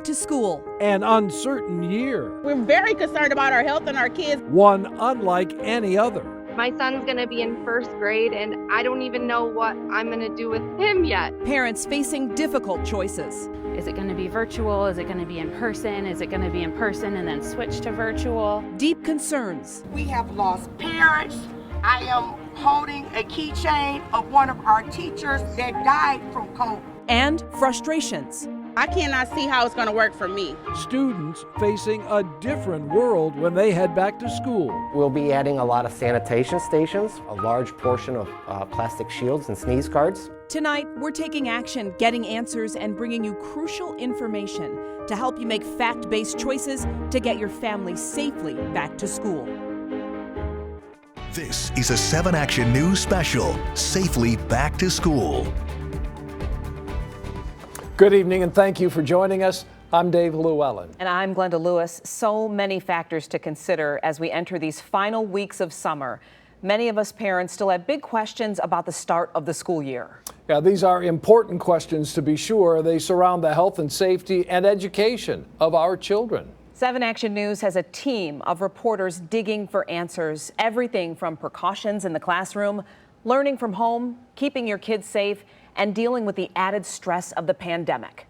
back to school. An uncertain year, We're very concerned about our health and our kids. one unlike any other. My son's going to be in first grade, and I don't even know what I'm going to do with him yet. Parents facing difficult choices. Is it going to be virtual? Is it going to be in person? Is it going to be in person and then switch to virtual? Deep concerns. We have lost parents. I am holding a keychain of one of our teachers that died from COVID. And frustrations. I cannot see how it's going to work for me. Students facing a different world when they head back to school. We'll be adding a lot of sanitation stations, a large portion of plastic shields and sneeze guards. Tonight, we're taking action, getting answers, and bringing you crucial information to help you make fact-based choices to get your family safely back to school. This is a 7 Action News special, Safely Back to School. Good evening and thank you for joining us. I'm Dave Llewellyn. And I'm Glenda Lewis. So many factors to consider as we enter these final weeks of summer. Many of us parents still have big questions about the start of the school year. Yeah, these are important questions to be sure. They surround the health and safety and education of our children. 7 Action News has a team of reporters digging for answers. Everything from precautions in the classroom, learning from home, keeping your kids safe, and dealing with the added stress of the pandemic.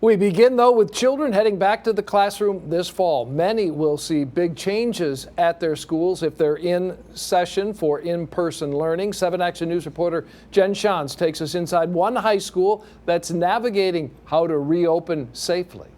We begin, though, with children heading back to the classroom this fall. Many will see big changes at their schools if they're in session for in-person learning. 7 Action News reporter Jen Shantz takes us inside one high school that's navigating how to reopen safely.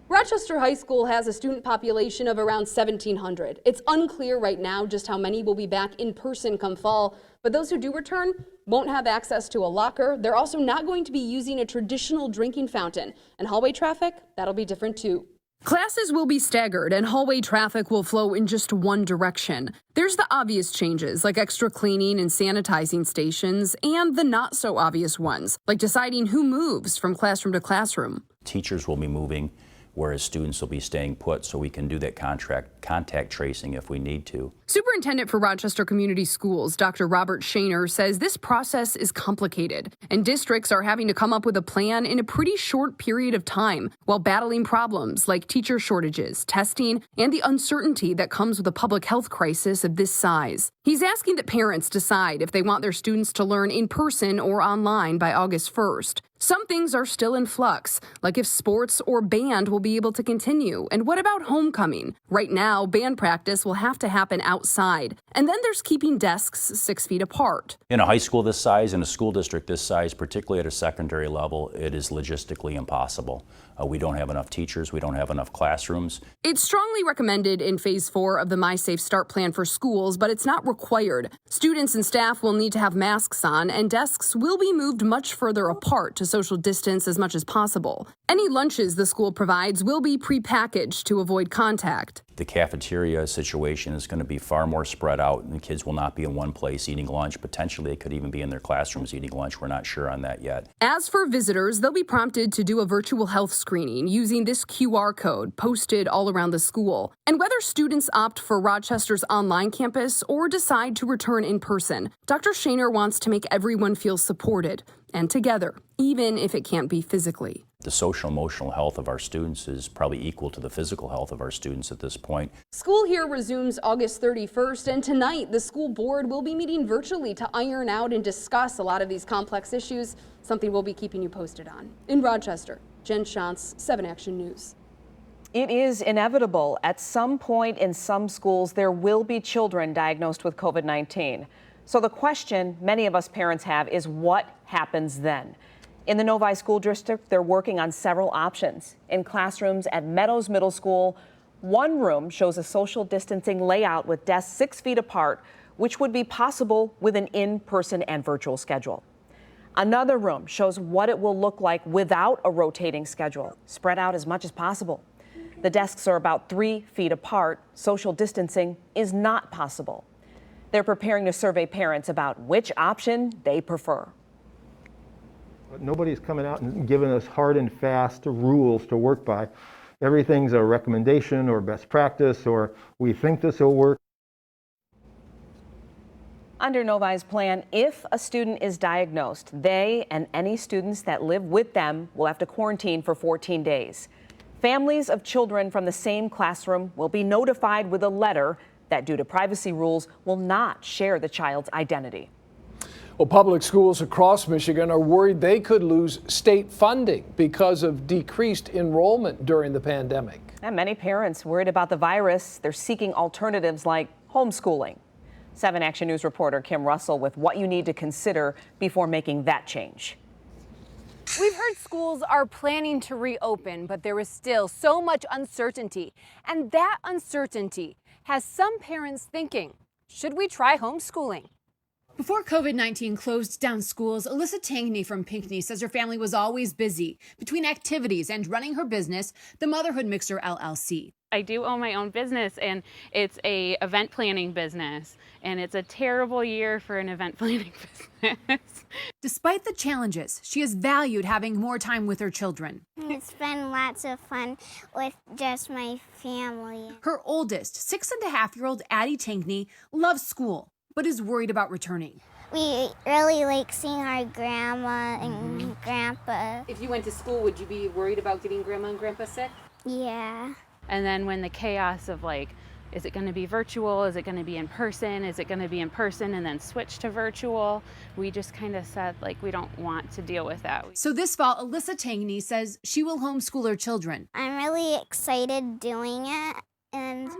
Rochester High School has a student population of around 1,700. It's unclear right now just how many will be back in person come fall, but those who do return won't have access to a locker. They're also not going to be using a traditional drinking fountain, and hallway traffic, that'll be different too. Classes will be staggered and hallway traffic will flow in just one direction. There's the obvious changes like extra cleaning and sanitizing stations, and the not so obvious ones like deciding who moves from classroom to classroom. Teachers will be moving, whereas students will be staying put, so we can do that contact tracing if we need to. Superintendent for Rochester Community Schools, Dr. Robert Shaner, says this process is complicated, and districts are having to come up with a plan in a pretty short period of time while battling problems like teacher shortages, testing, and the uncertainty that comes with a public health crisis of this size. He's asking that parents decide if they want their students to learn in person or online by August 1st. Some things are still in flux, like if sports or band will be able to continue. And what about homecoming? Right now, band practice will have to happen outside. And then there's keeping desks 6 feet apart. In a high school this size, in a school district this size, particularly at a secondary level, it is logistically impossible. We don't have enough teachers. We don't have enough classrooms. It's strongly recommended in Phase 4 of the My Safe Start plan for schools, but it's not required. Students and staff will need to have masks on, and desks will be moved much further apart to social distance as much as possible. Any lunches the school provides will be prepackaged to avoid contact. The cafeteria situation is going to be far more spread out, and the kids will not be in one place eating lunch. Potentially, they could even be in their classrooms eating lunch. We're not sure on that yet. As for visitors, they'll be prompted to do a virtual health screening using this QR code posted all around the school. And whether students opt for Rochester's online campus or decide to return in person, Dr. Shaner wants to make everyone feel supported and together, even if it can't be physically. The social emotional health of our students is probably equal to the physical health of our students at this point. School here resumes August 31st, and tonight the school board will be meeting virtually to iron out and discuss a lot of these complex issues, something we'll be keeping you posted on. In Rochester, Jen Shantz, 7 Action News. It is inevitable. At some point in some schools, there will be children diagnosed with COVID-19. So the question many of us parents have is what happens then? In the Novi School District, they're working on several options. In classrooms at Meadows Middle School, one room shows a social distancing layout with desks 6 feet apart, which would be possible with an in-person and virtual schedule. Another room shows what it will look like without a rotating schedule, spread out as much as possible. The desks are about 3 feet apart. Social distancing is not possible. They're preparing to survey parents about which option they prefer. Nobody's coming out and giving us hard and fast rules to work by. Everything's a recommendation or best practice or we think this will work. Under Novi's plan, if a student is diagnosed, they and any students that live with them will have to quarantine for 14 days. Families of children from the same classroom will be notified with a letter that, due to privacy rules, will not share the child's identity. Well, public schools across Michigan are worried they could lose state funding because of decreased enrollment during the pandemic. And many parents worried about the virus. They're seeking alternatives like homeschooling. 7 Action News reporter Kim Russell with what you need to consider before making that change. We've heard schools are planning to reopen, but there is still so much uncertainty. And that uncertainty has some parents thinking, should we try homeschooling? Before COVID-19 closed down schools, Alyssa Tangney from Pinckney says her family was always busy between activities and running her business, the Motherhood Mixer LLC. I do own my own business, and it's a event planning business, and it's a terrible year for an event planning business. Despite the challenges, she has valued having more time with her children. It's been lots of fun with just my family. Her oldest, 6.5-year-old Addie Tangney, loves school, but is worried about returning. We really like seeing our grandma and grandpa. If you went to school, would you be worried about getting grandma and grandpa sick? Yeah. And then when the chaos of is it going to be virtual? Is it going to be in person? Is it going to be in person and then switch to virtual? We just kind of said we don't want to deal with that. So this fall, Alyssa Tangney says she will homeschool her children. I'm really excited doing it, and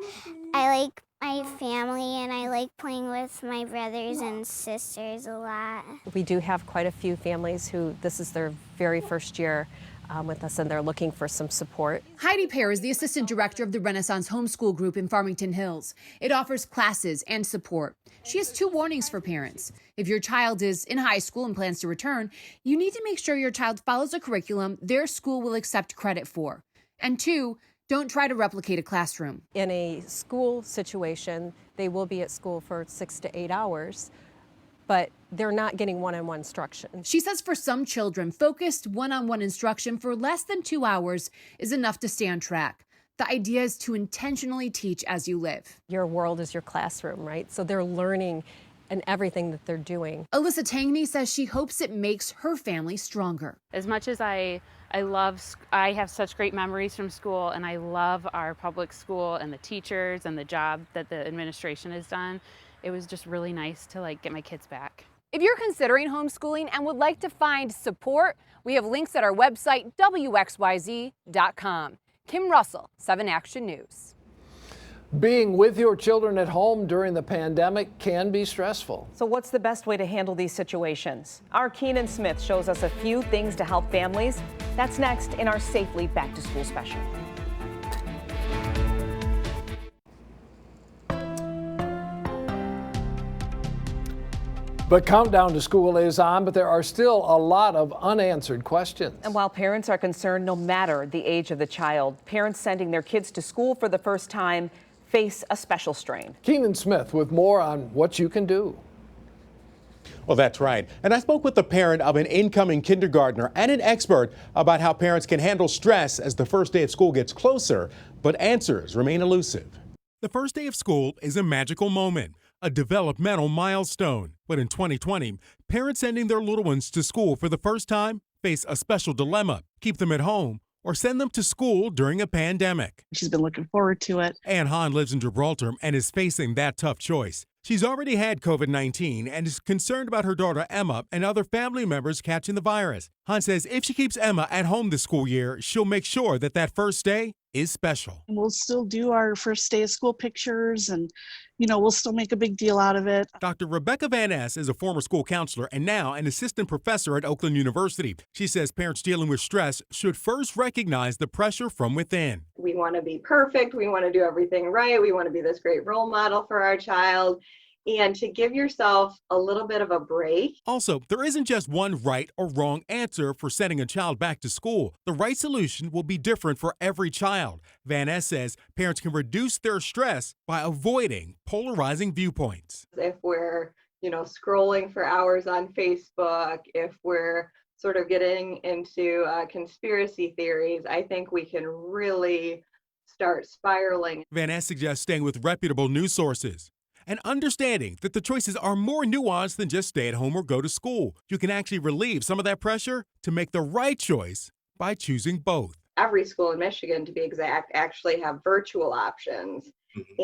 I like my family, and I like playing with my brothers and sisters a lot. We do have quite a few families who this is their very first year with us, and they're looking for some support. Heidi Pear is the assistant director of the Renaissance Homeschool Group in Farmington Hills. It offers classes and support. She has 2 warnings for parents. If your child is in high school and plans to return, you need to make sure your child follows a curriculum their school will accept credit for. And 2, don't try to replicate a classroom. In a school situation, they will be at school for 6 to 8 hours, but they're not getting one-on-one instruction. She says for some children, focused one-on-one instruction for less than 2 hours is enough to stay on track. The idea is to intentionally teach as you live. Your world is your classroom, right? So they're learning in everything that they're doing. Alyssa Tangney says she hopes it makes her family stronger. As much as I have such great memories from school, and I love our public school and the teachers and the job that the administration has done, it was just really nice to get my kids back. If you're considering homeschooling and would like to find support, we have links at our website, WXYZ.com. Kim Russell, 7 Action News. Being with your children at home during the pandemic can be stressful. So what's the best way to handle these situations? Our Keenan Smith shows us a few things to help families. That's next in our Safely Back to School special. The countdown to school is on, but there are still a lot of unanswered questions. And while parents are concerned, no matter the age of the child, parents sending their kids to school for the first time face a special strain. Keenan Smith with more on what you can do. Well, that's right. And I spoke with the parent of an incoming kindergartner and an expert about how parents can handle stress as the first day of school gets closer, but answers remain elusive. The first day of school is a magical moment, a developmental milestone. But in 2020, parents sending their little ones to school for the first time face a special dilemma: keep them at home or send them to school during a pandemic. She's been looking forward to it. Ann Hahn lives in Gibraltar and is facing that tough choice. She's already had COVID-19 and is concerned about her daughter Emma and other family members catching the virus. Hahn says if she keeps Emma at home this school year, she'll make sure that first day is special. We'll still do our first day of school pictures, and we'll still make a big deal out of it. Dr. Rebecca Van Ness is a former school counselor and now an assistant professor at Oakland University. She says parents dealing with stress should first recognize the pressure from within. We want to be perfect. We want to do everything right. We want to be this great role model for our child. And to give yourself a little bit of a break. Also, there isn't just one right or wrong answer for sending a child back to school. The right solution will be different for every child. Van Ness says parents can reduce their stress by avoiding polarizing viewpoints. If we're, scrolling for hours on Facebook, if we're sort of getting into conspiracy theories, I think we can really start spiraling. Van Ness suggests staying with reputable news sources and understanding that the choices are more nuanced than just stay at home or go to school. You can actually relieve some of that pressure to make the right choice by choosing both. Every school in Michigan, to be exact, actually have virtual options.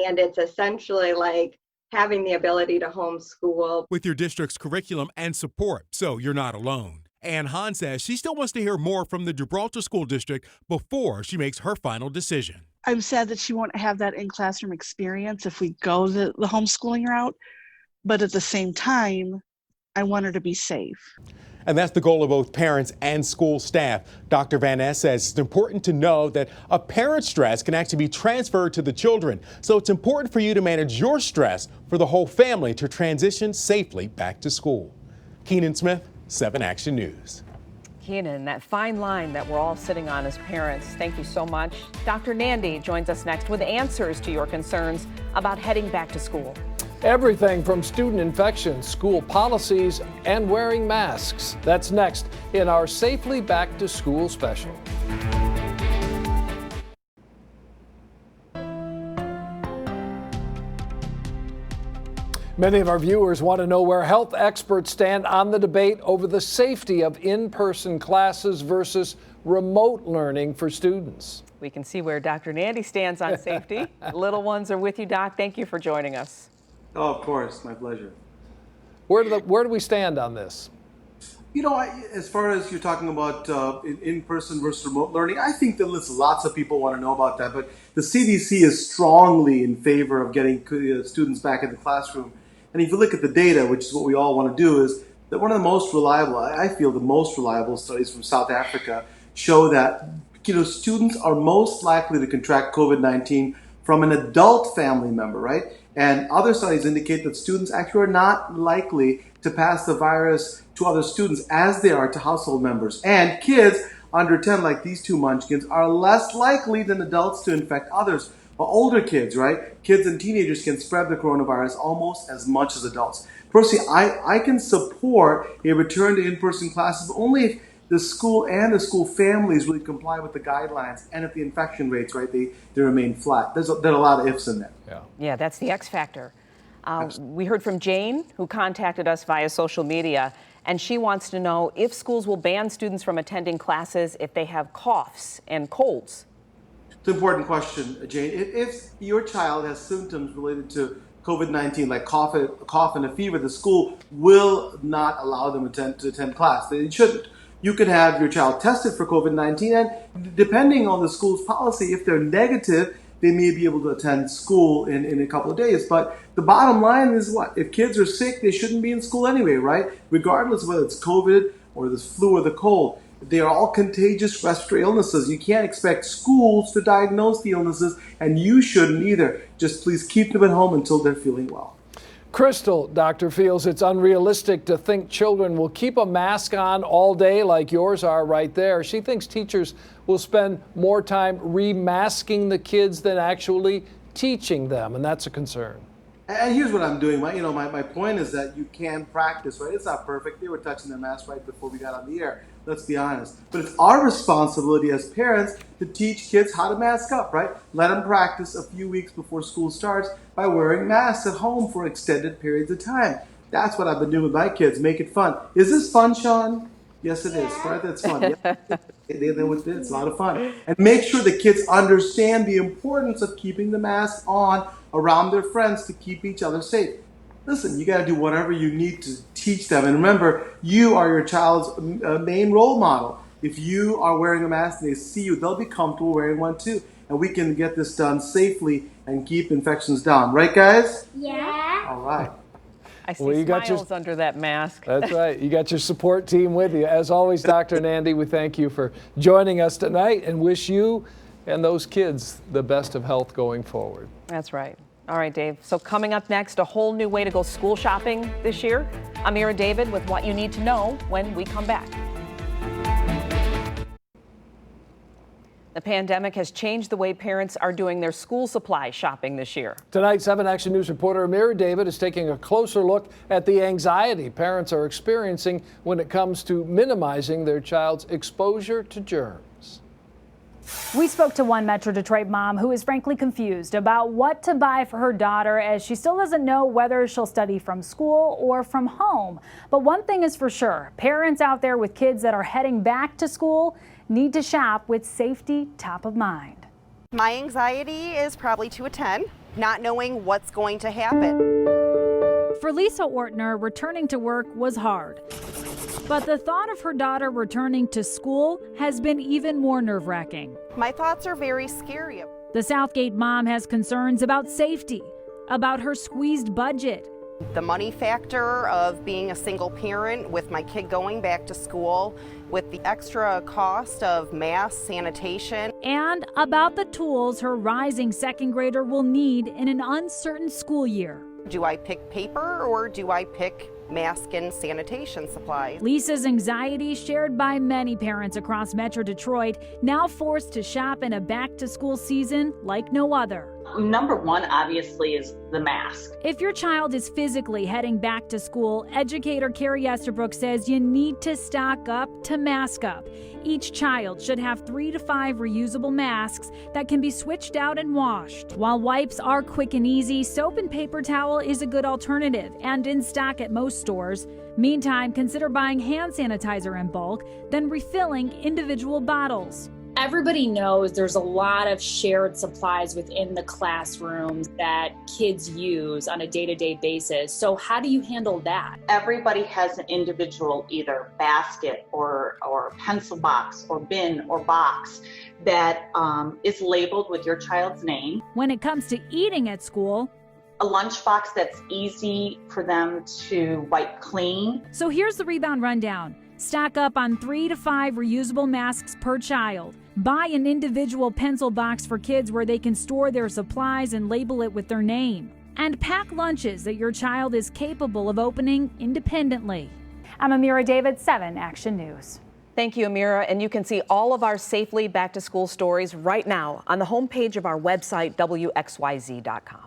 And it's essentially like having the ability to homeschool with your district's curriculum and support, so you're not alone. Ann Hahn says she still wants to hear more from the Gibraltar School District before she makes her final decision. I'm sad that she won't have that in-classroom experience if we go the homeschooling route, but at the same time, I want her to be safe. And that's the goal of both parents and school staff. Dr. Van Ness says it's important to know that a parent's stress can actually be transferred to the children. So it's important for you to manage your stress for the whole family to transition safely back to school. Keenan Smith, 7 Action News. Keenan, that fine line that we're all sitting on as parents. Thank you so much. Dr. Nandi joins us next with answers to your concerns about heading back to school. Everything from student infections, school policies, and wearing masks. That's next in our Safely Back to School special. Many of our viewers want to know where health experts stand on the debate over the safety of in-person classes versus remote learning for students. We can see where Dr. Nandi stands on safety. Little ones are with you, Doc. Thank you for joining us. Oh, of course, my pleasure. Where do we stand on this? You know, as far as you're talking about in-person versus remote learning, I think that lots of people want to know about that, but the CDC is strongly in favor of getting students back in the classroom. And if you look at the data, which is what we all want to do, is that one of the most reliable, I feel the most reliable studies from South Africa show that students are most likely to contract COVID-19 from an adult family member, right? And other studies indicate that students actually are not likely to pass the virus to other students as they are to household members. And kids under 10, like these two munchkins, are less likely than adults to infect others. But older kids, right? Kids and teenagers can spread the coronavirus almost as much as adults. Personally, I can support a return to in-person classes only if the school and the school families really comply with the guidelines and if the infection rates, right, they remain flat. There's a lot of ifs in there. Yeah, that's the X factor. We heard from Jane, who contacted us via social media, and she wants to know if schools will ban students from attending classes if they have coughs and colds. It's an important question, Jane. If your child has symptoms related to COVID-19, like cough and a fever, the school will not allow them to attend class. They shouldn't. You can have your child tested for COVID-19, and depending on the school's policy, if they're negative, they may be able to attend school in a couple of days. But the bottom line is what? If kids are sick, they shouldn't be in school anyway, right? Regardless of whether it's COVID or the flu or the cold. They are all contagious respiratory illnesses. You can't expect schools to diagnose the illnesses, and you shouldn't either. Just please keep them at home until they're feeling well. Crystal, doctor, feels it's unrealistic to think children will keep a mask on all day like yours are right there. She thinks teachers will spend more time remasking the kids than actually teaching them, and that's a concern. And here's what I'm doing. My point is that you can practice, right? It's not perfect. They were touching their mask right before we got on the air. Let's be honest. But it's our responsibility as parents to teach kids how to mask up, right? Let them practice a few weeks before school starts by wearing masks at home for extended periods of time. That's what I've been doing with my kids. Make it fun. Is this fun, Sean? Yes, it is, right? That's fun. Yeah. It's a lot of fun. And make sure the kids understand the importance of keeping the mask on around their friends to keep each other safe. Listen, you got to do whatever you need to teach them. And remember, you are your child's main role model. If you are wearing a mask and they see you, they'll be comfortable wearing one too. And we can get this done safely and keep infections down. Right, guys? Yeah. All right. I see smiles under that mask. That's right. You got your support team with you. As always, Dr. Nandi, we thank you for joining us tonight and wish you and those kids the best of health going forward. That's right. All right, Dave. So coming up next, a whole new way to go school shopping this year. Amira David with what you need to know when we come back. The pandemic has changed the way parents are doing their school supply shopping this year. Tonight, 7 Action News reporter Amira David is taking a closer look at the anxiety parents are experiencing when it comes to minimizing their child's exposure to germs. We spoke to one Metro Detroit mom who is frankly confused about what to buy for her daughter, as she still doesn't know whether she'll study from school or from home. But one thing is for sure, parents out there with kids that are heading back to school need to shop with safety top of mind. My anxiety is probably to a 10, not knowing what's going to happen. For Lisa Ortner, returning to work was hard. But the thought of her daughter returning to school has been even more nerve-wracking. My thoughts are very scary. The Southgate mom has concerns about safety, about her squeezed budget. The money factor of being a single parent with my kid going back to school, with the extra cost of masks, sanitation. And about the tools her rising second grader will need in an uncertain school year. Do I pick paper or do I pick mask and sanitation supplies? Lisa's anxiety shared by many parents across Metro Detroit, now forced to shop in a back-to-school season like no other. Number one, obviously, is the mask. If your child is physically heading back to school, educator Carrie Esterbrook says you need to stock up to mask up. Each child should have 3 to 5 reusable masks that can be switched out and washed. While wipes are quick and easy, soap and paper towel is a good alternative and in stock at most stores. Meantime, consider buying hand sanitizer in bulk, then refilling individual bottles. Everybody knows there's a lot of shared supplies within the classrooms that kids use on a day-to-day basis. So how do you handle that? Everybody has an individual either basket or pencil box or bin or box that is labeled with your child's name. When it comes to eating at school, a lunchbox that's easy for them to wipe clean. So here's the rebound rundown. Stock up on 3 to 5 reusable masks per child. Buy an individual pencil box for kids where they can store their supplies and label it with their name. And pack lunches that your child is capable of opening independently. I'm Amira David, 7 Action News. Thank you, Amira. And you can see all of our safely back to school stories right now on the homepage of our website, WXYZ.com.